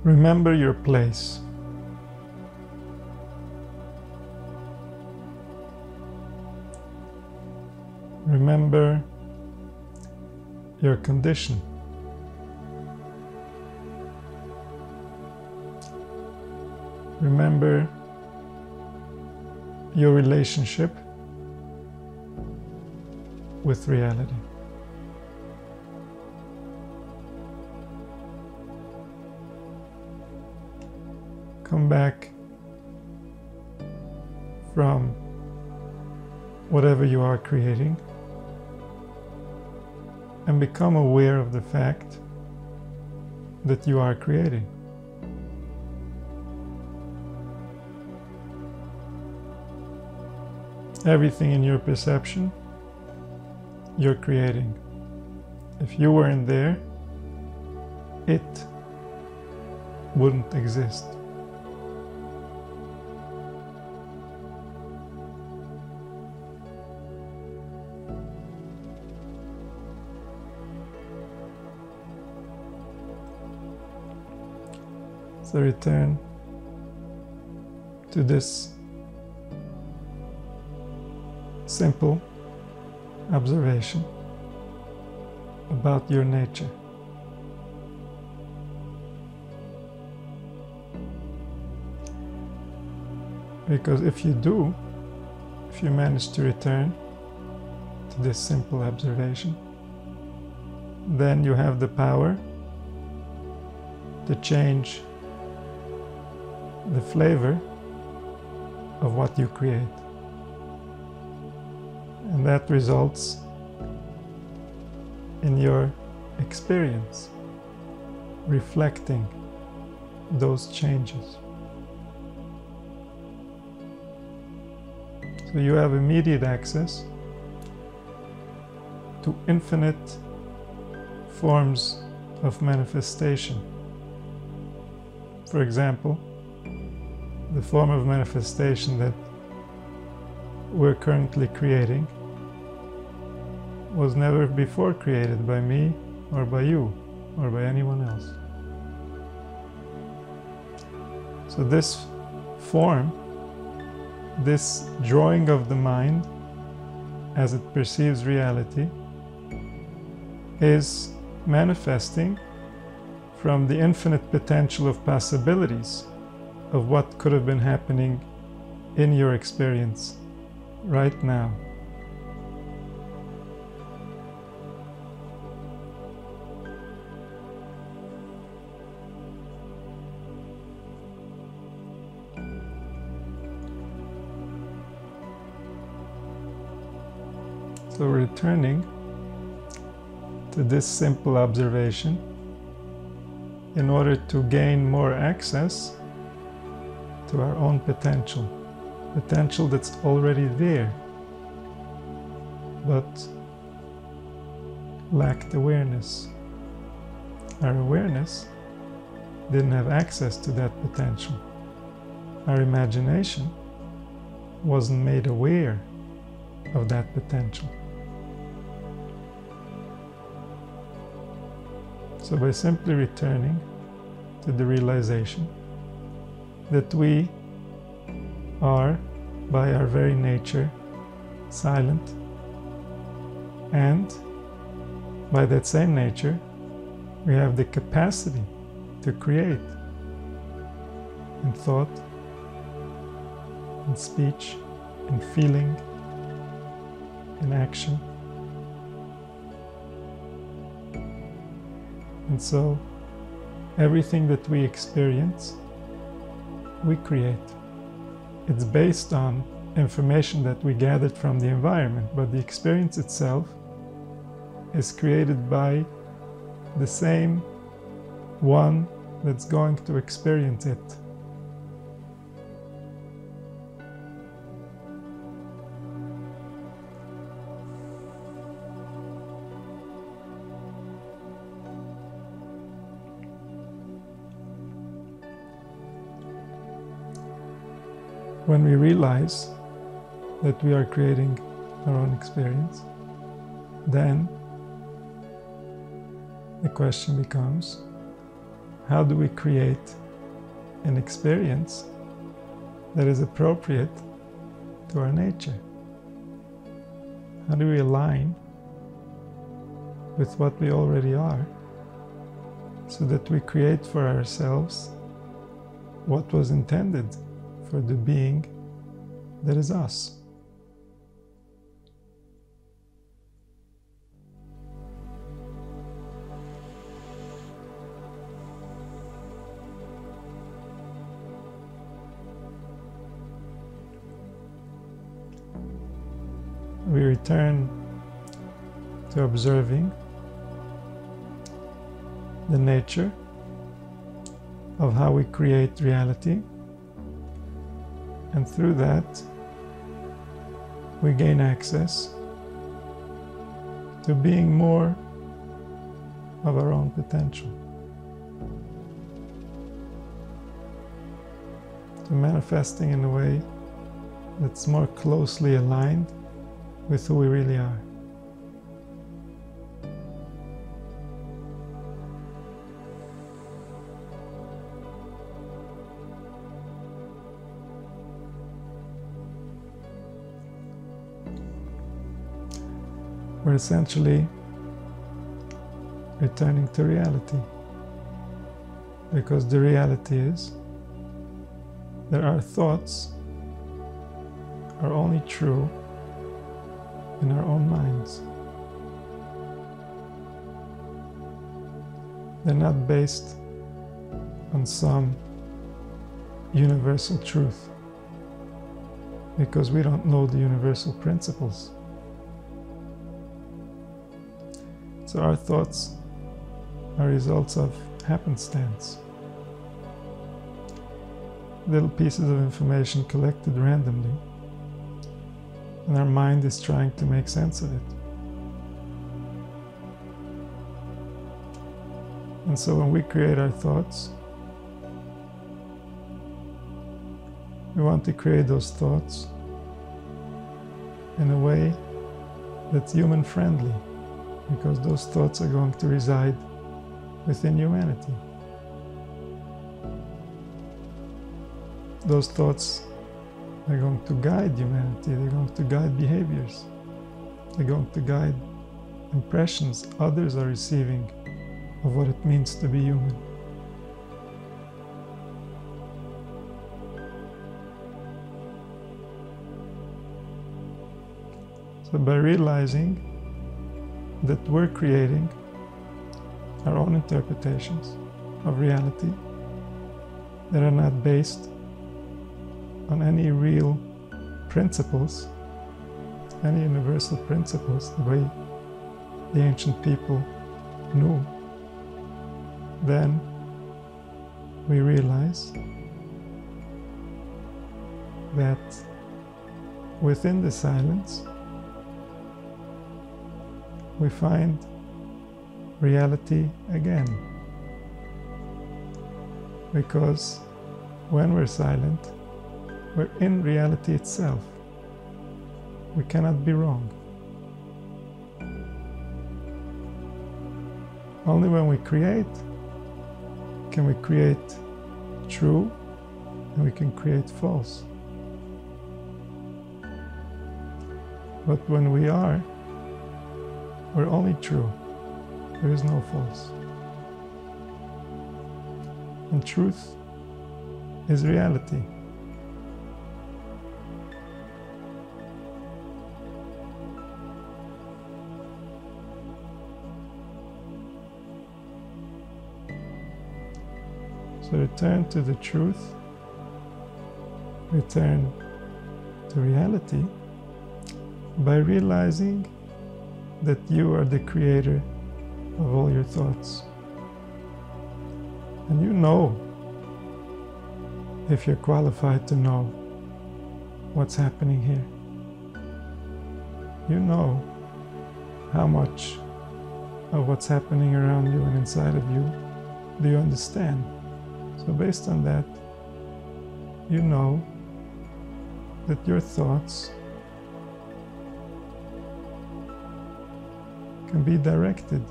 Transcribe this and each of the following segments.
Remember your place. Remember your condition. Remember your relationship with reality. Come back from whatever you are creating and become aware of the fact that you are creating. Everything in your perception, you're creating. If you weren't there, it wouldn't exist. So return to this simple observation about your nature. Because if you manage to return to this simple observation, then you have the power to change the flavor of what you create. And that results in your experience reflecting those changes. So you have immediate access to infinite forms of manifestation. For example, the form of manifestation that we're currently creating was never before created by me or by you or by anyone else. So this form, this drawing of the mind as it perceives reality, is manifesting from the infinite potential of possibilities of what could have been happening in your experience right now. So returning to this simple observation in order to gain more access to our own potential that's already there, but lacked awareness. Our awareness didn't have access to that potential. Our imagination wasn't made aware of that potential. So by simply returning to the realization that we are, by our very nature, silent, and by that same nature, we have the capacity to create in thought, in speech, in feeling, in action. And so, everything that we experience, we create. It's based on information that we gathered from the environment, but the experience itself is created by the same one that's going to experience it. When we realize that we are creating our own experience, then the question becomes, how do we create an experience that is appropriate to our nature? How do we align with what we already are so that we create for ourselves what was intended for the being that is us? We return to observing the nature of how we create reality, and through that we gain access to being more of our own potential, to manifesting in a way that's more closely aligned with who we really are. We're essentially returning to reality, because the reality is that our thoughts are only true in our own minds. They're not based on some universal truth, because we don't know the universal principles. So our thoughts are results of happenstance, little pieces of information collected randomly, and our mind is trying to make sense of it. And so when we create our thoughts, we want to create those thoughts in a way that's human friendly, because those thoughts are going to reside within humanity. Those thoughts are going to guide humanity, they're going to guide behaviors, they're going to guide impressions others are receiving of what it means to be human. So by realizing that we're creating our own interpretations of reality that are not based on any real principles, any universal principles, the way the ancient people knew, then we realize that within the silence we find reality again. Because when we're silent, we're in reality itself. We cannot be wrong. Only when we create can we create true, and we can create false. But when we are, we're only true. There is no false. And truth is reality. So return to the truth, return to reality by realizing that you are the creator of all your thoughts. And you know, if you're qualified to know what's happening here. You know how much of what's happening around you and inside of you do you understand. So based on that, you know that your thoughts can be directed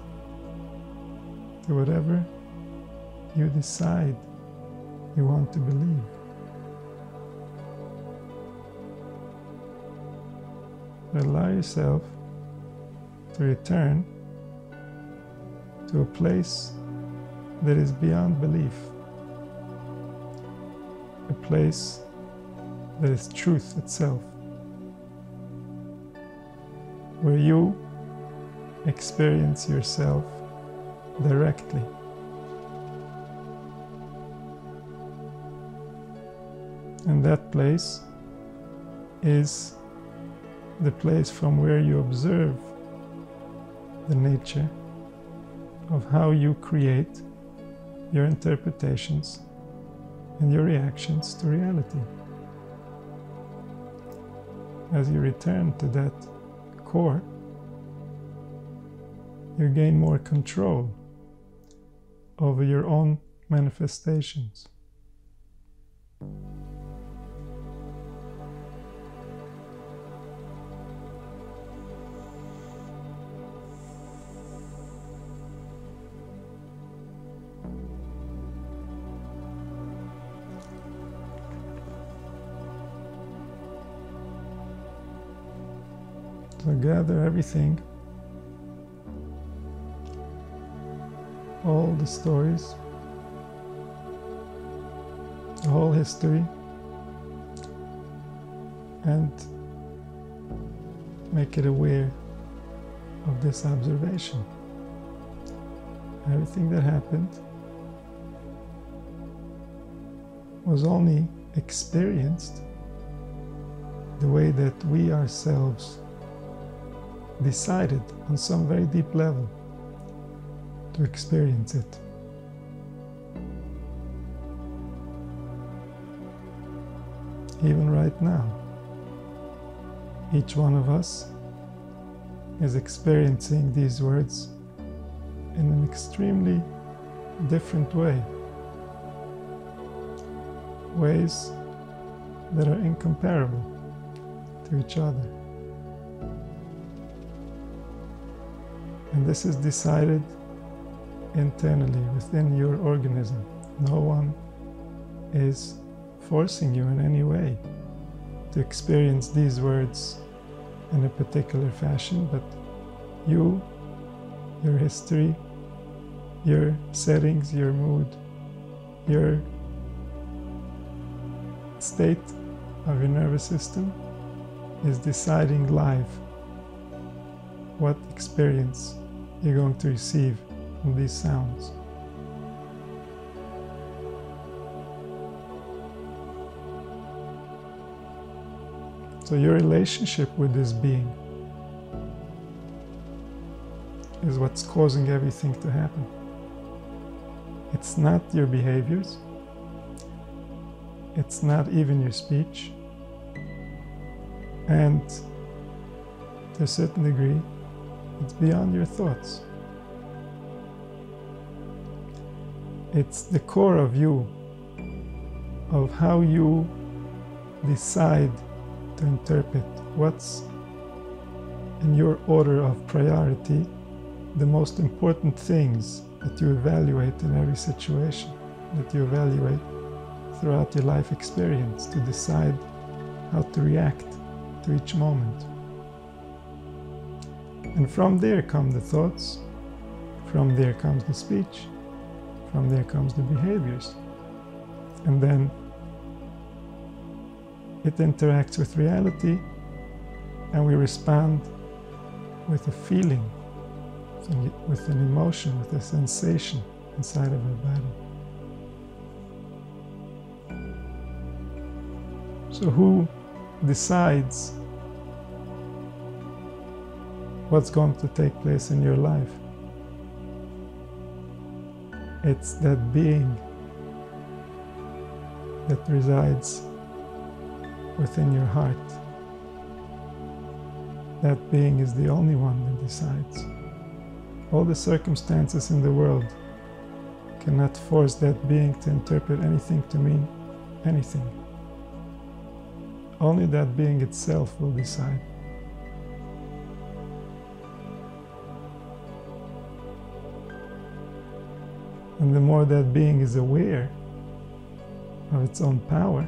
to whatever you decide you want to believe. Allow yourself to return to a place that is beyond belief, a place that is truth itself, where you experience yourself directly. And that place is the place from where you observe the nature of how you create your interpretations and your reactions to reality. As you return to that core, you gain more control over your own manifestations. So gather everything, all the stories, the whole history, and make it aware of this observation. Everything that happened was only experienced the way that we ourselves decided on some very deep level to experience it. Even right now, each one of us is experiencing these words in an extremely different way, ways that are incomparable to each other. And this is decided internally within your organism. No one is forcing you in any way to experience these words in a particular fashion, but you, your history, your settings, your mood, your state of your nervous system is deciding live what experience you're going to receive from these sounds. So your relationship with this being is what's causing everything to happen. It's not your behaviors. It's not even your speech. And to a certain degree, it's beyond your thoughts. It's the core of you, of how you decide to interpret what's in your order of priority, the most important things that you evaluate in every situation, that you evaluate throughout your life experience to decide how to react to each moment. And from there come the thoughts, from there comes the speech, from there comes the behaviors. And then it interacts with reality, and we respond with a feeling, with an emotion, with a sensation inside of our body. So who decides what's going to take place in your life? It's that being that resides within your heart. That being is the only one that decides. All the circumstances in the world cannot force that being to interpret anything to mean anything. Only that being itself will decide. And the more that being is aware of its own power,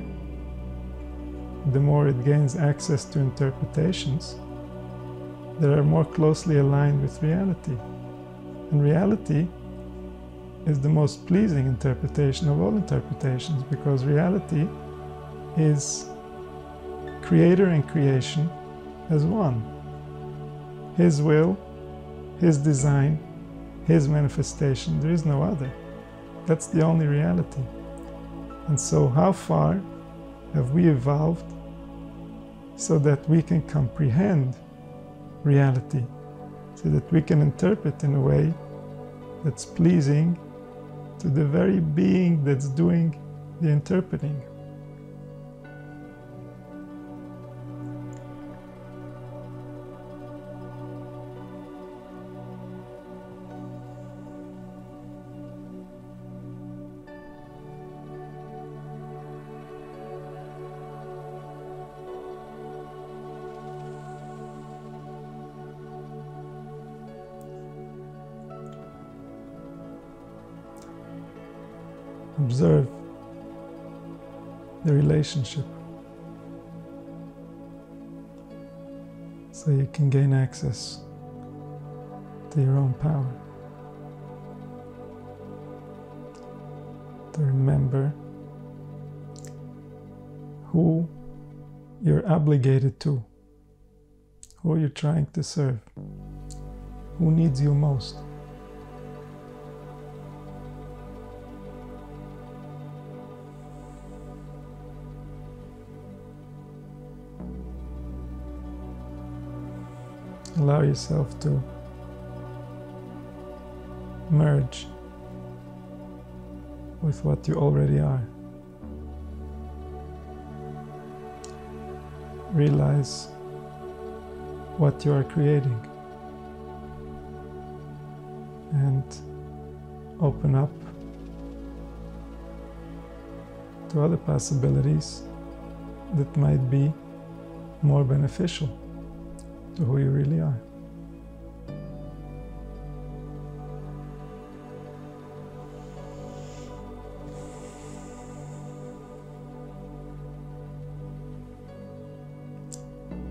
the more it gains access to interpretations that are more closely aligned with reality. And reality is the most pleasing interpretation of all interpretations, because reality is creator and creation as one. His will, his design, his manifestation, there is no other. That's the only reality. And so how far have we evolved so that we can comprehend reality, so that we can interpret in a way that's pleasing to the very being that's doing the interpreting? Observe the relationship so you can gain access to your own power. To remember who you're obligated to, who you're trying to serve, who needs you most. Allow yourself to merge with what you already are. Realize what you are creating and open up to other possibilities that might be more beneficial to who you really are.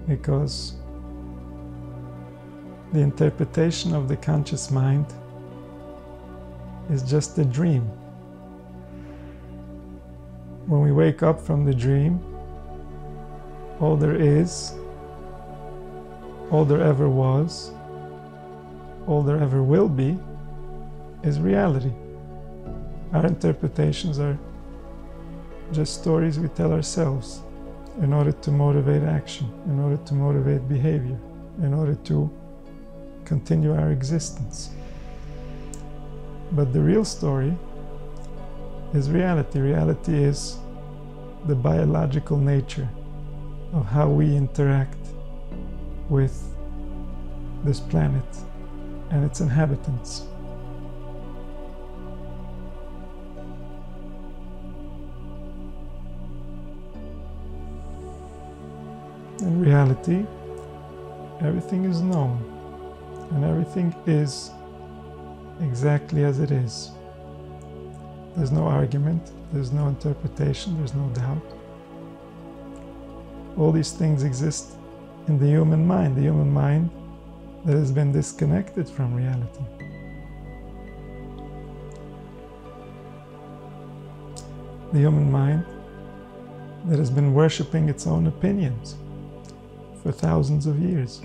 Because the interpretation of the conscious mind is just a dream. When we wake up from the dream, all there is, all there ever was, all there ever will be, is reality. Our interpretations are just stories we tell ourselves in order to motivate action, in order to motivate behavior, in order to continue our existence. But the real story is reality. Reality is the biological nature of how we interact with this planet and its inhabitants. In reality, everything is known and everything is exactly as it is. There's no argument, there's no interpretation, there's no doubt. All these things exist in the human mind that has been disconnected from reality. The human mind that has been worshipping its own opinions for thousands of years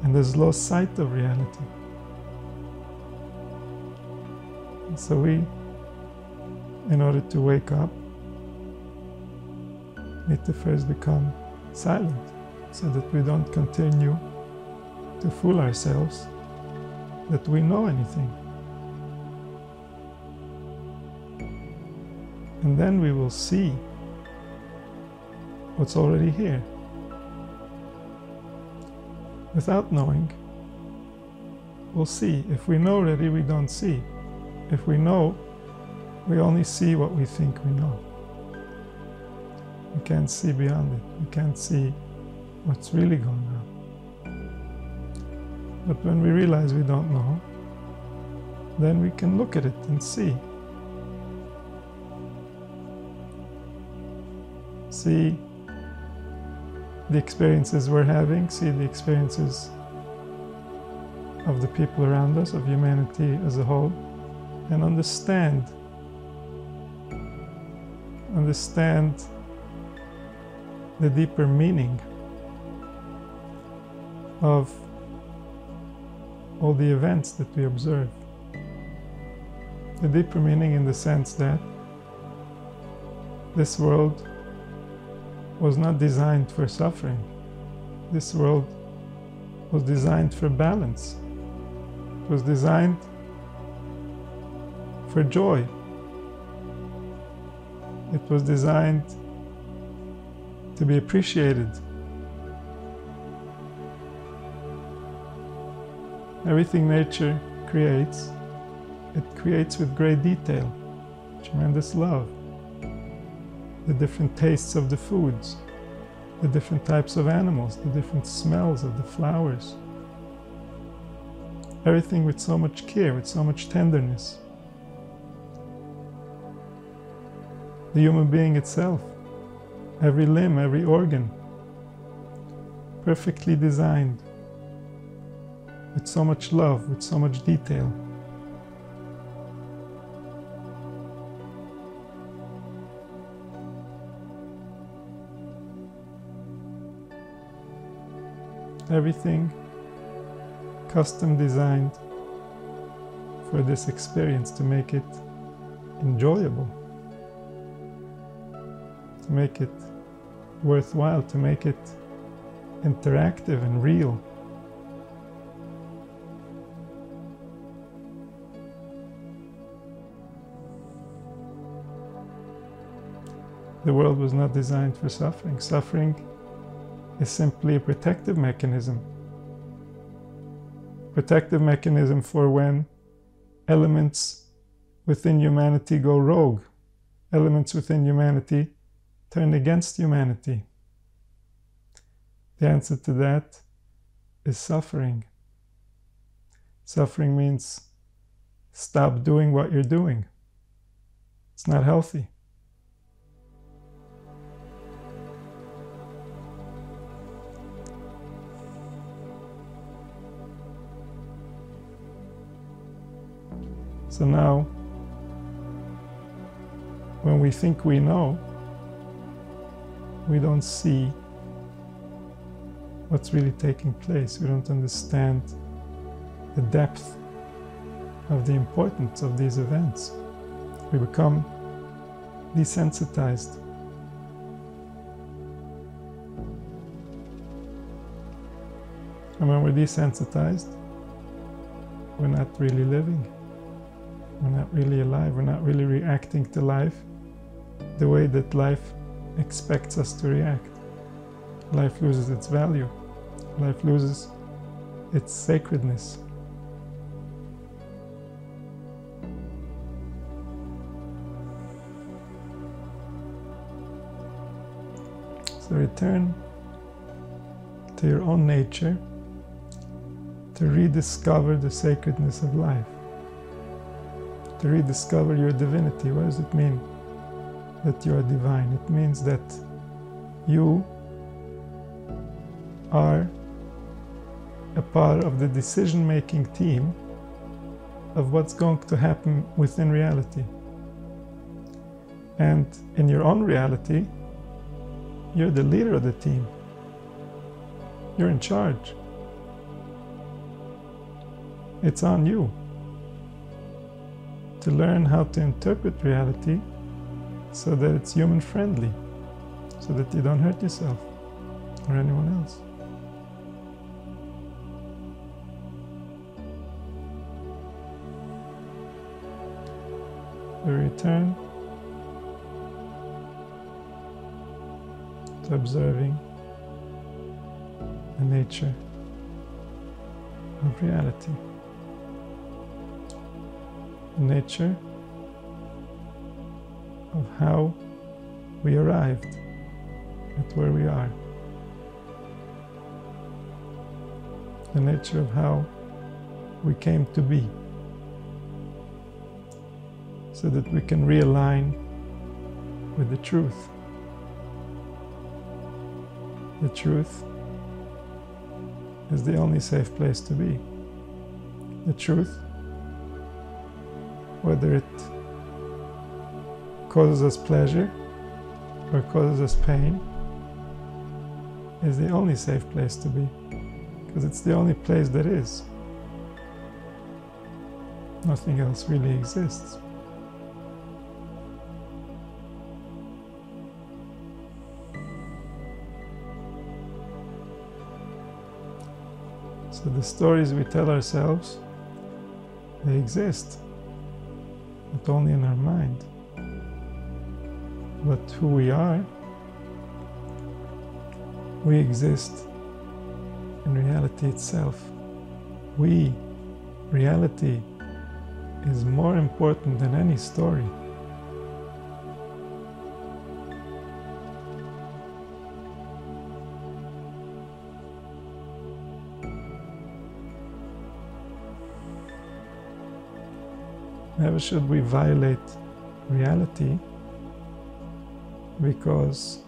and has lost sight of reality. And so we, in order to wake up, need to first become silent, so that we don't continue to fool ourselves that we know anything. And then we will see what's already here. Without knowing, we'll see. If we know already, we don't see. If we know, we only see what we think we know. We can't see beyond it. We can't see what's really going on. But when we realize we don't know, then we can look at it and see the experiences we're having, see the experiences of the people around us, of humanity as a whole, and understand the deeper meaning of all the events that we observe. The deeper meaning in the sense that this world was not designed for suffering. This world was designed for balance. It was designed for joy. It was designed to be appreciated. Everything nature creates, it creates with great detail, tremendous love. The different tastes of the foods, the different types of animals, the different smells of the flowers. Everything with so much care, with so much tenderness. The human being itself, every limb, every organ, perfectly designed, with so much love, with so much detail. Everything custom designed for this experience to make it enjoyable, to make it worthwhile, to make it interactive and real. The world was not designed for suffering. Suffering is simply a protective mechanism. Protective mechanism for when elements within humanity go rogue. Elements within humanity turn against humanity. The answer to that is suffering. Suffering means stop doing what you're doing. It's not healthy. So now, when we think we know, we don't see what's really taking place. We don't understand the depth of the importance of these events. We become desensitized. And when we're desensitized, we're not really living. We're not really alive. We're not really reacting to life the way that life expects us to react. Life loses its value. Life loses its sacredness. So return to your own nature to rediscover the sacredness of life. To rediscover your divinity. What does it mean that you are divine? It means that you are a part of the decision-making team of what's going to happen within reality. And in your own reality, you're the leader of the team. You're in charge. It's on you to learn how to interpret reality so that it's human-friendly, so that you don't hurt yourself or anyone else. We return to observing the nature of reality. The nature of how we arrived at where we are. The nature of how we came to be. so that we can realign with the truth. The truth is the only safe place to be. The truth, whether it causes us pleasure or causes us pain, is the only safe place to be, because it's the only place that is. Nothing else really exists. So the stories we tell ourselves, they exist, not only in our mind, but who we are. We exist in reality itself. We, reality, is more important than any story. Never should we violate reality because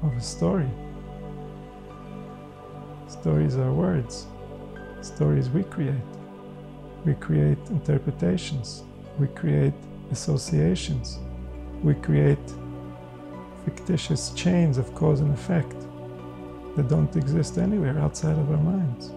of a story. Stories are words. Stories we create. We create interpretations. We create associations. We create fictitious chains of cause and effect that don't exist anywhere outside of our minds.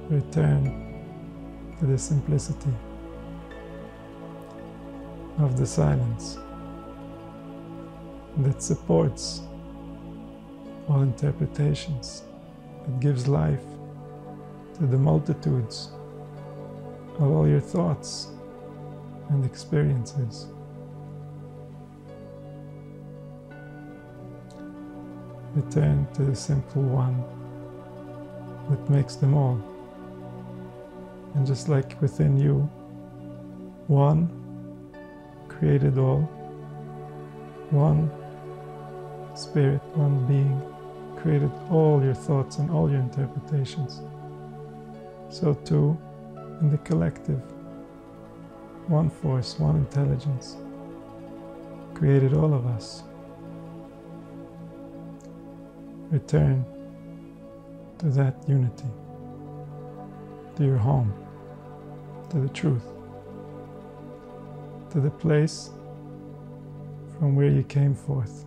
Return to the simplicity of the silence that supports all interpretations, that gives life to the multitudes of all your thoughts and experiences. Return to the simple one that makes them all. And just like within you, one created all, one spirit, one being created all your thoughts and all your interpretations. So too, in the collective, one force, one intelligence created all of us. Return to that unity, to your home, to the truth, to the place from where you came forth.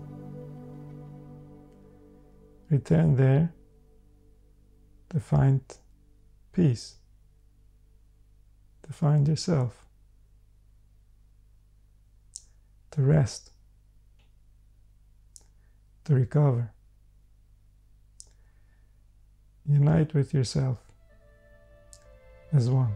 Return there to find peace, to find yourself, to rest, to recover. Unite with yourself as one.